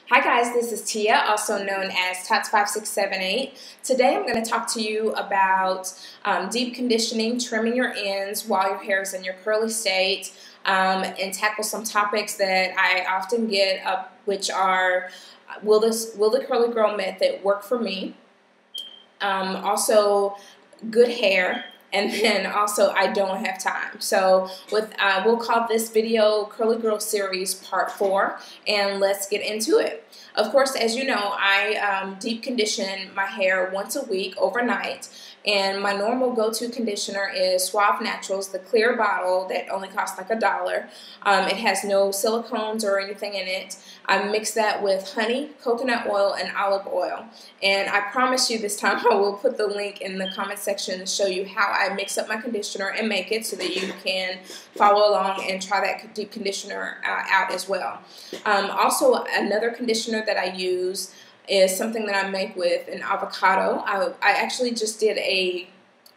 Hi guys, this is Tia, also known as Tots5678. Today I'm going to talk to you about deep conditioning, trimming your ends while your hair is in your curly state, and tackle some topics that I often get up, which are, will the curly girl method work for me? Also, good hair. And then also, I don't have time. So we'll call this video Curly Girl Series Part 4, and let's get into it. Of course, as you know, I deep condition my hair once a week overnight, and my normal go-to conditioner is Suave Naturals, the clear bottle that only costs like $1. It has no silicones or anything in it. I mix that with honey, coconut oil, and olive oil. And I promise you this time I will put the link in the comment section to show you how I mix up my conditioner and make it so that you can follow along and try that deep conditioner out as well. Also, another conditioner that I use is something that I make with an avocado. I actually just did a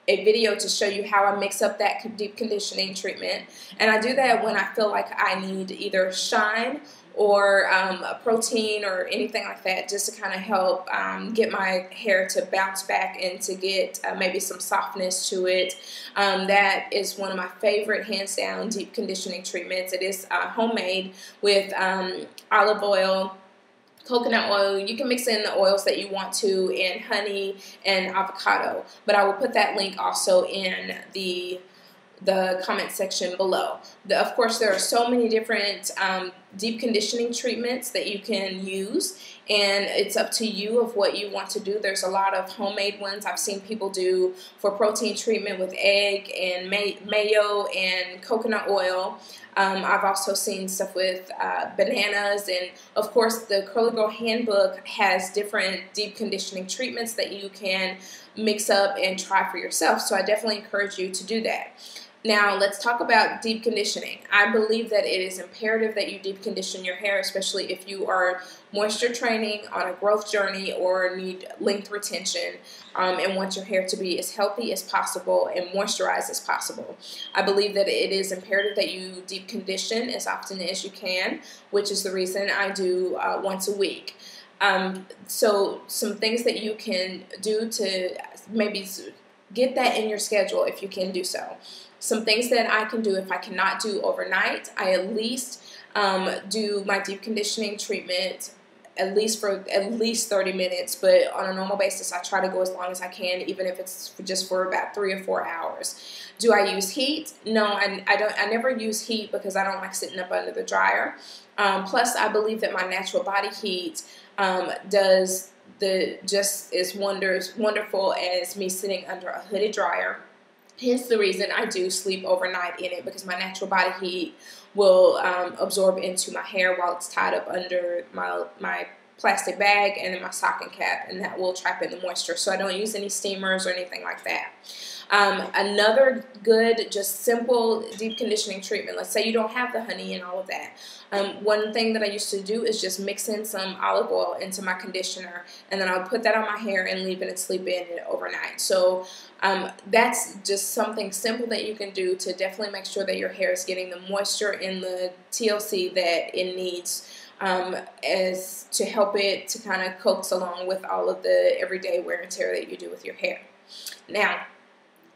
video to show you how I mix up that deep conditioning treatment, and I do that when I feel like I need either shine or a protein or anything like that, just to kind of help get my hair to bounce back and to get maybe some softness to it. That is one of my favorite, hands down, deep conditioning treatments. It is homemade with olive oil, coconut oil. You can mix in the oils that you want to, and honey and avocado. But I will put that link also in the comment section below. Of course, there are so many different deep conditioning treatments that you can use, and it's up to you of what you want to do. There's a lot of homemade ones I've seen people do for protein treatment with egg and mayo and coconut oil. I've also seen stuff with bananas, and of course the Curly Girl Handbook has different deep conditioning treatments that you can mix up and try for yourself, so I definitely encourage you to do that. Now, let's talk about deep conditioning. I believe that it is imperative that you deep condition your hair, especially if you are moisture training, on a growth journey, or need length retention, and want your hair to be as healthy as possible and moisturized as possible. I believe that it is imperative that you deep condition as often as you can, which is the reason I do once a week. So some things that you can do to maybe get that in your schedule if you can do so. Some things that I can do if I cannot do overnight, I at least do my deep conditioning treatment at least 30 minutes, but on a normal basis I try to go as long as I can, even if it's just for about 3 or 4 hours. Do I use heat? No, I never use heat because I don't like sitting up under the dryer. Plus, I believe that my natural body heat does just as wonderful as me sitting under a hooded dryer. Hence the reason I do sleep overnight in it, because my natural body heat will absorb into my hair while it's tied up under my plastic bag and in my stocking cap, and that will trap in the moisture. So I don't use any steamers or anything like that. Another good, just simple deep conditioning treatment, let's say you don't have the honey and all of that. One thing that I used to do is just mix in some olive oil into my conditioner, and then I would put that on my hair and leave it and sleep in it overnight. So that's just something simple that you can do to definitely make sure that your hair is getting the moisture and the TLC that it needs, as to help it to kind of coax along with all of the everyday wear and tear that you do with your hair. Now,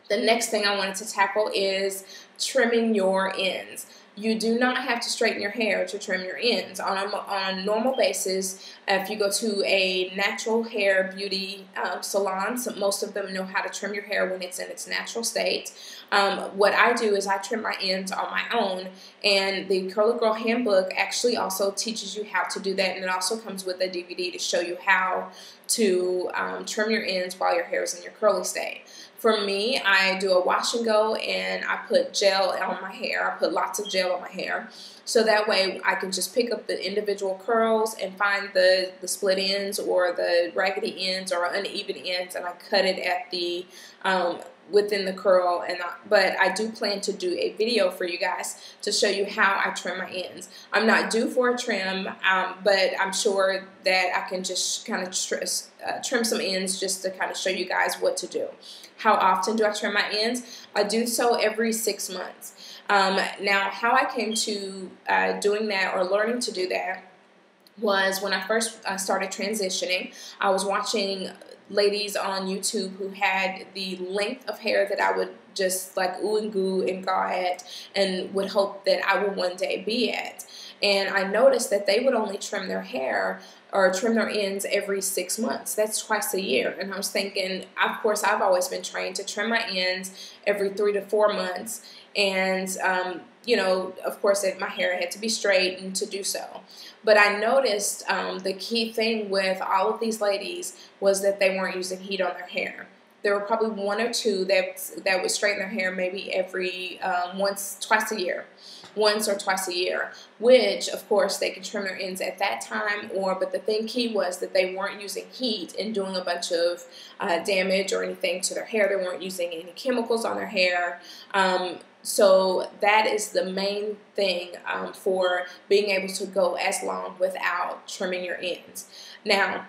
the next thing I wanted to tackle is trimming your ends. You do not have to straighten your hair to trim your ends. On a normal basis, if you go to a natural hair beauty salon, most of them know how to trim your hair when it's in its natural state. What I do is I trim my ends on my own, and the Curly Girl Handbook actually also teaches you how to do that, and it also comes with a DVD to show you how to trim your ends while your hair is in your curly state. For me, I do a wash and go, and I put gel on my hair. I put lots of gel on my hair, so that way I can just pick up the individual curls and find the split ends or the raggedy ends or uneven ends, and I cut it at the within the curl. But I do plan to do a video for you guys to show you how I trim my ends. I'm not due for a trim, but I'm sure that I can just kind of trim some ends just to kind of show you guys what to do. How often do I trim my ends? I do so every 6 months. Now, how I came to doing that or learning to do that was when I first started transitioning. I was watching ladies on YouTube who had the length of hair that I would just like ooh and goo and gaw at and would hope that I would one day be at. And I noticed that they would only trim their hair or trim their ends every 6 months. That's twice a year. And I was thinking, of course, I've always been trained to trim my ends every 3 to 4 months. And, you know, of course, my hair had to be straightened to do so. But I noticed the key thing with all of these ladies was that they weren't using heat on their hair. There were probably 1 or 2 that would straighten their hair maybe every twice a year. Once or twice a year, which of course they can trim their ends at that time, but the key was that they weren't using heat and doing a bunch of damage or anything to their hair. They weren't using any chemicals on their hair. So that is the main thing for being able to go as long without trimming your ends. Now,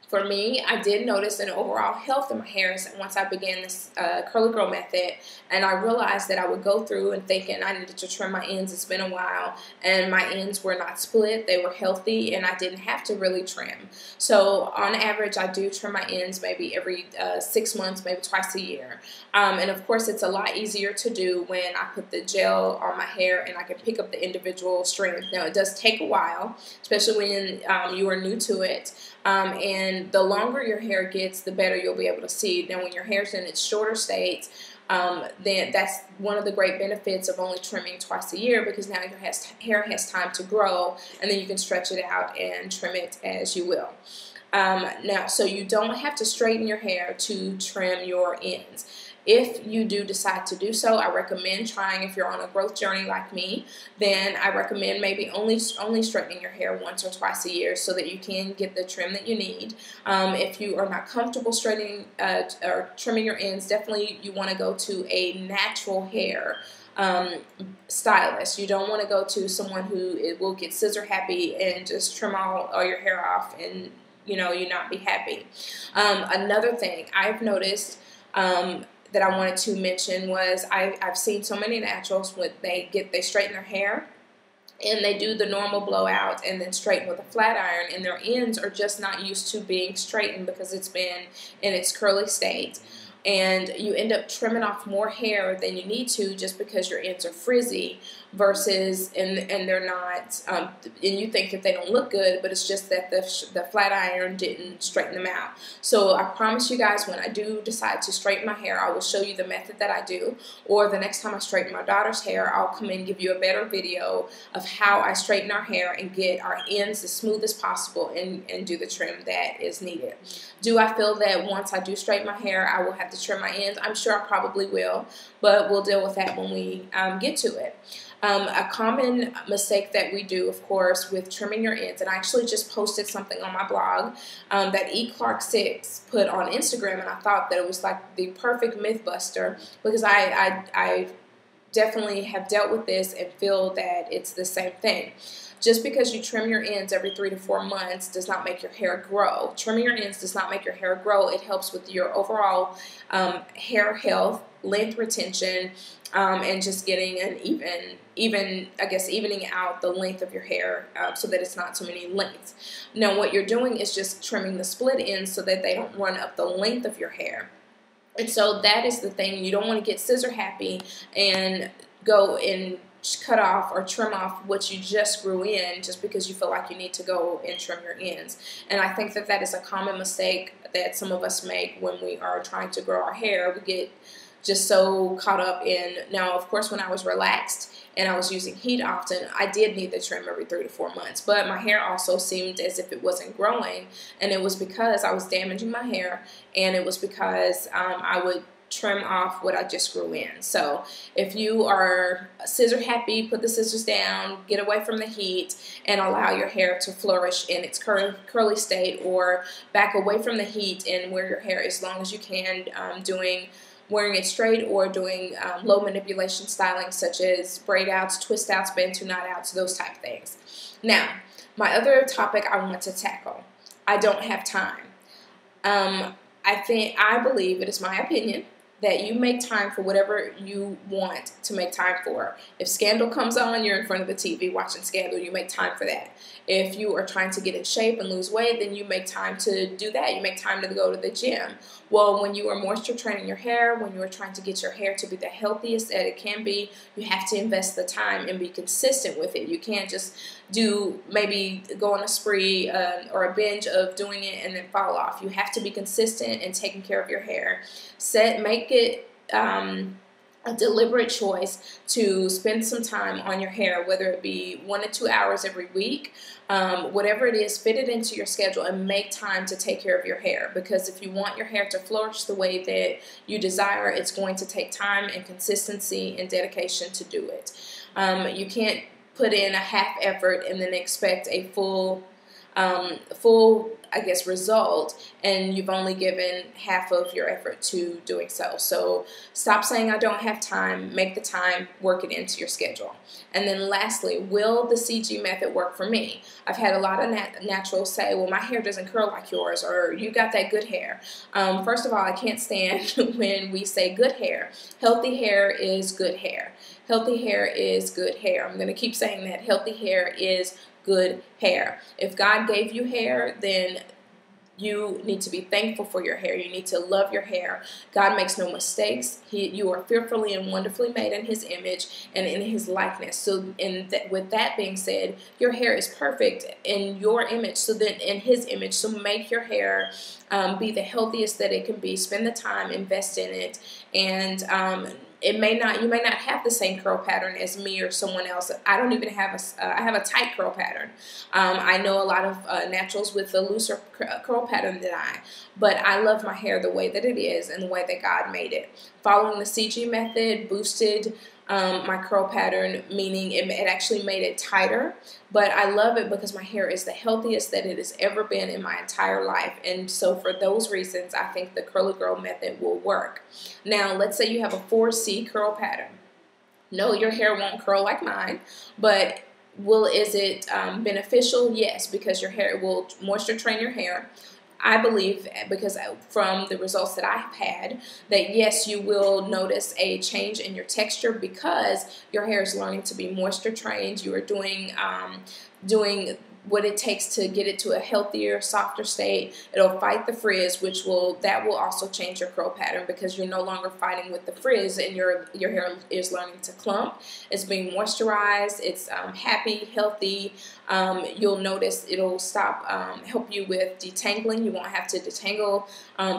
for me, I did notice an overall health in my hair once I began this curly girl method, and I realized that I would go through and thinking I needed to trim my ends. It's been a while, and my ends were not split. They were healthy, and I didn't have to really trim. So on average, I do trim my ends maybe every 6 months, maybe twice a year. And of course, it's a lot easier to do when I put the gel on my hair and I can pick up the individual strands. Now, it does take a while, especially when you are new to it. And the longer your hair gets, the better you'll be able to see. Now, when your hair's in its shorter state, then that's one of the great benefits of only trimming twice a year, because now your hair has time to grow, and then you can stretch it out and trim it as you will. Now, so you don't have to straighten your hair to trim your ends. If you do decide to do so, I recommend trying. If you're on a growth journey like me, then I recommend maybe only straightening your hair once or twice a year so that you can get the trim that you need. If you are not comfortable straightening or trimming your ends, definitely you want to go to a natural hair stylist. You don't want to go to someone who will get scissor happy and just trim all your hair off and you not be happy. Another thing I've noticed that I wanted to mention was I've seen so many naturals when they straighten their hair and they do the normal blowout and then straighten with a flat iron, and their ends are just not used to being straightened because it's been in its curly state. And you end up trimming off more hair than you need to just because your ends are frizzy versus, and they're not, and you think that they don't look good, but it's just that the flat iron didn't straighten them out. So I promise you guys, when I do decide to straighten my hair, I will show you the method that I do, or the next time I straighten my daughter's hair, I'll come in and give you a better video of how I straighten our hair and get our ends as smooth as possible and do the trim that is needed. Do I feel that once I do straighten my hair, I will have to trim my ends? I'm sure I probably will, but we'll deal with that when we get to it. A common mistake that we do, of course, with trimming your ends, and I actually just posted something on my blog that E. Clark 6 put on Instagram, and I thought that it was like the perfect myth buster, because I definitely have dealt with this and feel that it's the same thing. Just because you trim your ends every 3 to 4 months does not make your hair grow. Trimming your ends does not make your hair grow. It helps with your overall hair health, length retention, and just getting an evening out the length of your hair so that it's not so many lengths. Now, what you're doing is just trimming the split ends so that they don't run up the length of your hair. And so that is the thing. You don't want to get scissor happy and go and cut off or trim off what you just grew in just because you feel like you need to go and trim your ends. And I think that that is a common mistake that some of us make when we are trying to grow our hair. We get just so caught up in, now of course when I was relaxed and I was using heat often, I did need the trim every 3 to 4 months, but my hair also seemed as if it wasn't growing, and it was because I was damaging my hair, and it was because I would trim off what I just grew in. So if you are scissor happy, put the scissors down, get away from the heat, and allow your hair to flourish in its curly state, or back away from the heat and wear your hair as long as you can, wearing it straight or doing low manipulation styling such as braid outs, twist outs, bantu knot outs, those type of things. Now, my other topic I want to tackle, I don't have time. I believe, it is my opinion, that you make time for whatever you want to make time for. If Scandal comes on, you're in front of the TV watching Scandal, you make time for that. If you are trying to get in shape and lose weight, then you make time to do that. You make time to go to the gym. Well, when you are moisture training your hair, when you are trying to get your hair to be the healthiest that it can be, you have to invest the time and be consistent with it. You can't just maybe go on a spree or a binge of doing it and then fall off. You have to be consistent in taking care of your hair. Make it a deliberate choice to spend some time on your hair, whether it be 1 to 2 hours every week, whatever it is, fit it into your schedule and make time to take care of your hair. Because if you want your hair to flourish the way that you desire, it's going to take time and consistency and dedication to do it. You can't put in a half effort and then expect a full result, and you've only given half of your effort to doing so. So stop saying I don't have time, make the time, work it into your schedule. And then lastly, will the CG method work for me? I've had a lot of naturals say, well, my hair doesn't curl like yours, or you got that good hair. First of all, I can't stand when we say good hair. Healthy hair is good hair. Healthy hair is good hair. I'm going to keep saying that. Healthy hair is good hair. If God gave you hair, then you need to be thankful for your hair. You need to love your hair. God makes no mistakes. You are fearfully and wonderfully made in His image and in His likeness. So with that being said, your hair is perfect in your image, so then in His image. So make your hair be the healthiest that it can be. Spend the time, invest in it, and you may not have the same curl pattern as me or someone else. I don't even have I have a tight curl pattern. I know a lot of naturals with a looser curl pattern than but I love my hair the way that it is and the way that God made it. Following the CG method boosted my curl pattern, meaning it actually made it tighter, but I love it because my hair is the healthiest that it has ever been in my entire life. And so for those reasons, I think the Curly Girl method will work. Now, let's say you have a 4C curl pattern. No, your hair won't curl like mine, but is it beneficial? Yes, because your hair will moisture train your hair. I believe, because from the results that I've had, that yes, you will notice a change in your texture because your hair is learning to be moisture trained. You are doing what it takes to get it to a healthier, softer state. It'll fight the frizz, that will also change your curl pattern because you're no longer fighting with the frizz and your hair is learning to clump. It's being moisturized. It's happy, healthy. You'll notice it'll help you with detangling. You won't have to detangle,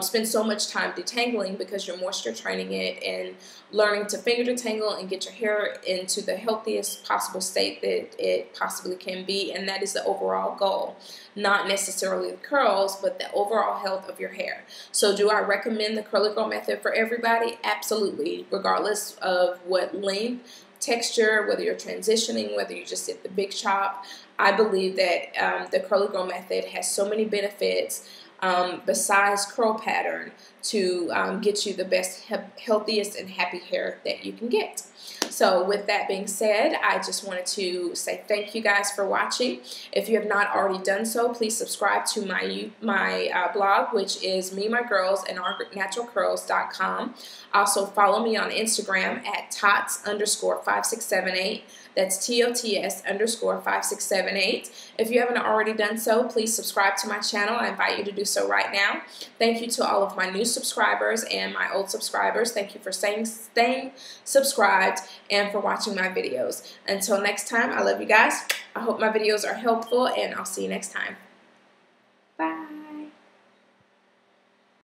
spend so much time detangling because you're moisture training it and learning to finger detangle and get your hair into the healthiest possible state that it possibly can be, and that is the overall goal. Not necessarily the curls, but the overall health of your hair. So do I recommend the Curly Girl method for everybody? Absolutely, regardless of what length, texture, whether you're transitioning, whether you just did the big chop. I believe that the Curly Girl method has so many benefits besides curl pattern to get you the best, healthiest, and happy hair that you can get. So with that being said, I just wanted to say thank you guys for watching. If you have not already done so, please subscribe to my blog, which is meandmygirls.naturalcurls.com. Also follow me on Instagram at tots_5678. That's TOTS_5678. If you haven't already done so, please subscribe to my channel. I invite you to do so right now. Thank you to all of my new subscribers and my old subscribers. Thank you for staying subscribed and for watching my videos. Until next time, I love you guys. I hope my videos are helpful, and I'll see you next time.